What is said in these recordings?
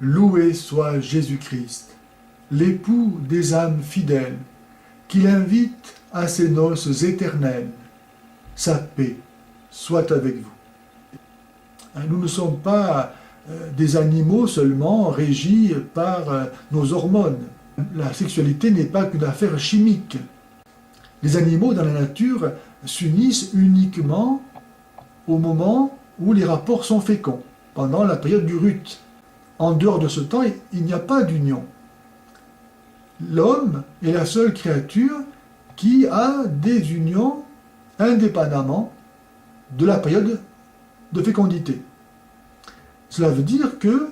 loué soit Jésus-Christ, l'époux des âmes fidèles, qu'il invite à ses noces éternelles. Sa paix soit avec vous. Nous ne sommes pas des animaux seulement régis par nos hormones. La sexualité n'est pas qu'une affaire chimique. Les animaux dans la nature s'unissent uniquement au moment où les rapports sont féconds, pendant la période du rut. En dehors de ce temps, il n'y a pas d'union. L'homme est la seule créature qui a des unions indépendamment de la période de fécondité. Cela veut dire que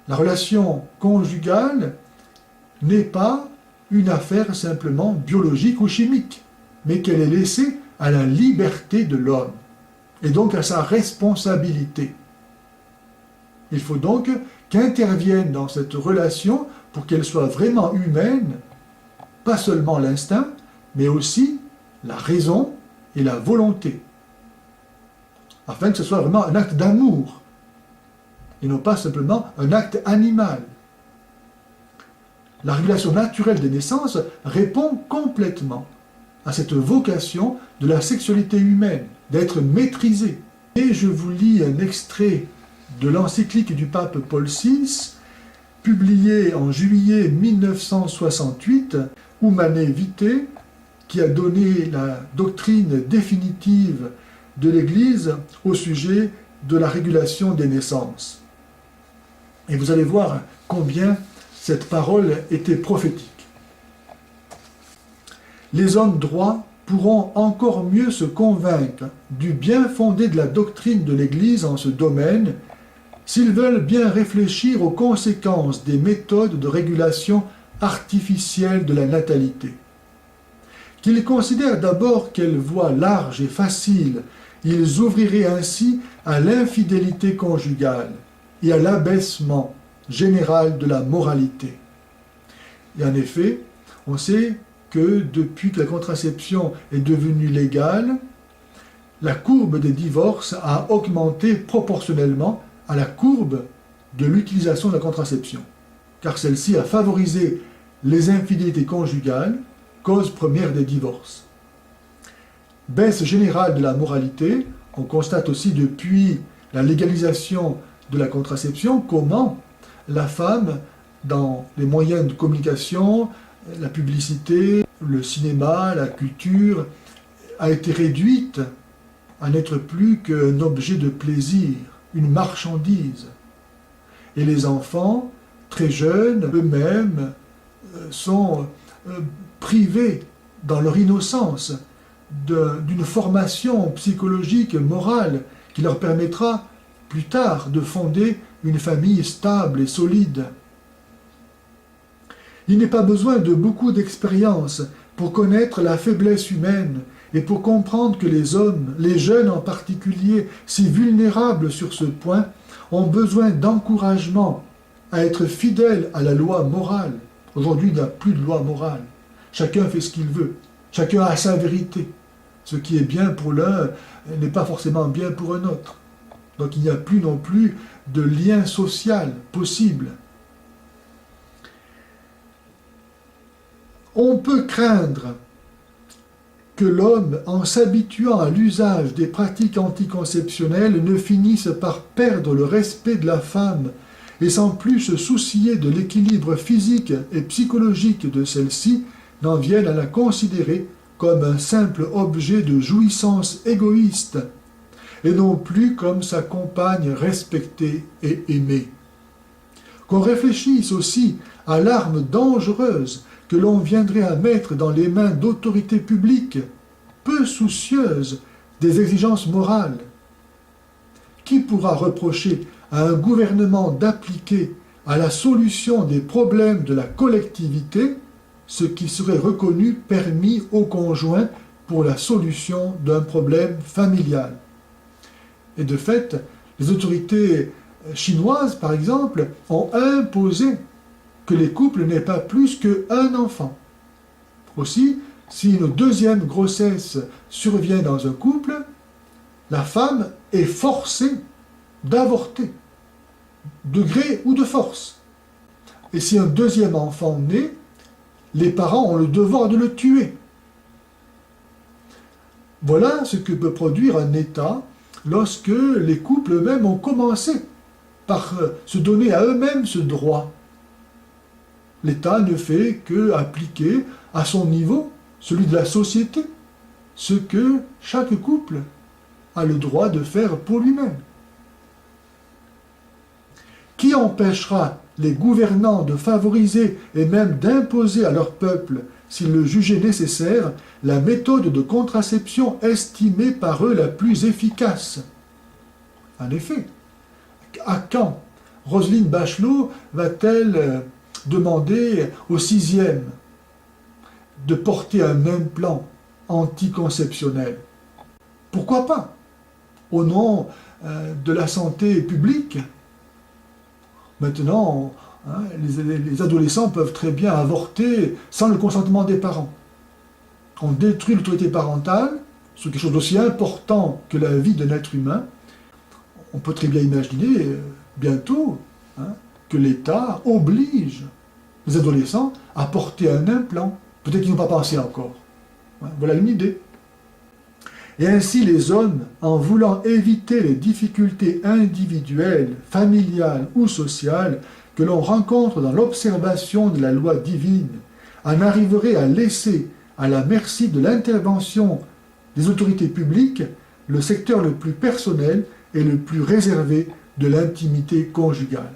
la relation conjugale n'est pas une affaire simplement biologique ou chimique, mais qu'elle est laissée à la liberté de l'homme, et donc à sa responsabilité. Il faut donc qu'intervienne dans cette relation pour qu'elle soit vraiment humaine, pas seulement l'instinct, mais aussi la raison et la volonté, afin que ce soit vraiment un acte d'amour, et non pas simplement un acte animal. La régulation naturelle des naissances répond complètement à cette vocation de la sexualité humaine, d'être maîtrisée. Et je vous lis un extrait de l'encyclique du pape Paul VI, publiée en juillet 1968, Humanae Vitae, qui a donné la doctrine définitive de l'Église au sujet de la régulation des naissances. Et vous allez voir combien cette parole était prophétique. Les hommes droits pourront encore mieux se convaincre du bien fondé de la doctrine de l'Église en ce domaine s'ils veulent bien réfléchir aux conséquences des méthodes de régulation artificielle de la natalité. Qu'ils considèrent d'abord quelle voie large et facile ils ouvriraient ainsi à l'infidélité conjugale et à l'abaissement général de la moralité. Et en effet, on sait que depuis que la contraception est devenue légale, la courbe des divorces a augmenté proportionnellement à la courbe de l'utilisation de la contraception, car celle-ci a favorisé les infidélités conjugales, cause première des divorces. Baisse générale de la moralité, on constate aussi depuis la légalisation de la contraception comment la femme, dans les moyens de communication, la publicité, le cinéma, la culture, a été réduite à n'être plus qu'un objet de plaisir, une marchandise. Et les enfants, très jeunes, eux-mêmes, sont privés dans leur innocence d'une formation psychologique, morale, qui leur permettra plus tard de fonder une famille stable et solide. Il n'est pas besoin de beaucoup d'expérience pour connaître la faiblesse humaine et pour comprendre que les hommes, les jeunes en particulier, si vulnérables sur ce point, ont besoin d'encouragement à être fidèles à la loi morale. Aujourd'hui, il n'y a plus de loi morale. Chacun fait ce qu'il veut. Chacun a sa vérité. Ce qui est bien pour l'un n'est pas forcément bien pour un autre. Donc il n'y a plus non plus de lien social possible. On peut craindre que l'homme, en s'habituant à l'usage des pratiques anticonceptionnelles, ne finisse par perdre le respect de la femme et sans plus se soucier de l'équilibre physique et psychologique de celle-ci, n'en vienne à la considérer comme un simple objet de jouissance égoïste, et non plus comme sa compagne respectée et aimée. Qu'on réfléchisse aussi à l'arme dangereuse que l'on viendrait à mettre dans les mains d'autorités publiques, peu soucieuses des exigences morales. Qui pourra reprocher à un gouvernement d'appliquer à la solution des problèmes de la collectivité ce qui serait reconnu permis au conjoint pour la solution d'un problème familial? Et de fait, les autorités chinoises, par exemple, ont imposé que les couples n'aient pas plus qu'un enfant. Aussi, si une deuxième grossesse survient dans un couple, la femme est forcée d'avorter. de gré ou de force. Et si un deuxième enfant naît, les parents ont le devoir de le tuer. Voilà ce que peut produire un État lorsque les couples eux-mêmes ont commencé par se donner à eux-mêmes ce droit. L'État ne fait que appliquer à son niveau, celui de la société, ce que chaque couple a le droit de faire pour lui-même. Qui empêchera les gouvernants de favoriser et même d'imposer à leur peuple, s'ils le jugeaient nécessaire, la méthode de contraception estimée par eux la plus efficace? En effet, à quand Roselyne Bachelot va-t-elle demander au 6e de porter un implant anticonceptionnel? Pourquoi pas? Au nom de la santé publique. Maintenant, les adolescents peuvent très bien avorter sans le consentement des parents. On détruit l'autorité parentale sur quelque chose d'aussi important que la vie d'un être humain. On peut très bien imaginer bientôt que l'État oblige les adolescents à porter un implant. Peut-être qu'ils n'ont pas pensé encore. Voilà une idée. Et ainsi les hommes, en voulant éviter les difficultés individuelles, familiales ou sociales que l'on rencontre dans l'observation de la loi divine, en arriveraient à laisser à la merci de l'intervention des autorités publiques le secteur le plus personnel et le plus réservé de l'intimité conjugale.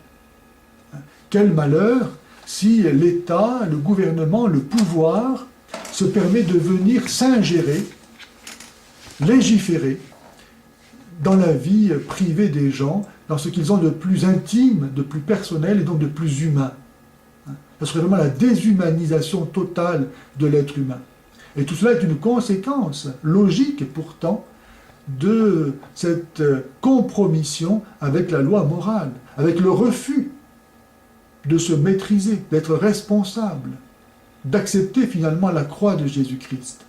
Quel malheur si l'État, le gouvernement, le pouvoir se permet de venir s'ingérer, légiférer dans la vie privée des gens, dans ce qu'ils ont de plus intime, de plus personnel et donc de plus humain. Ce serait vraiment la déshumanisation totale de l'être humain. Et tout cela est une conséquence logique pourtant de cette compromission avec la loi morale, avec le refus de se maîtriser, d'être responsable, d'accepter finalement la croix de Jésus-Christ.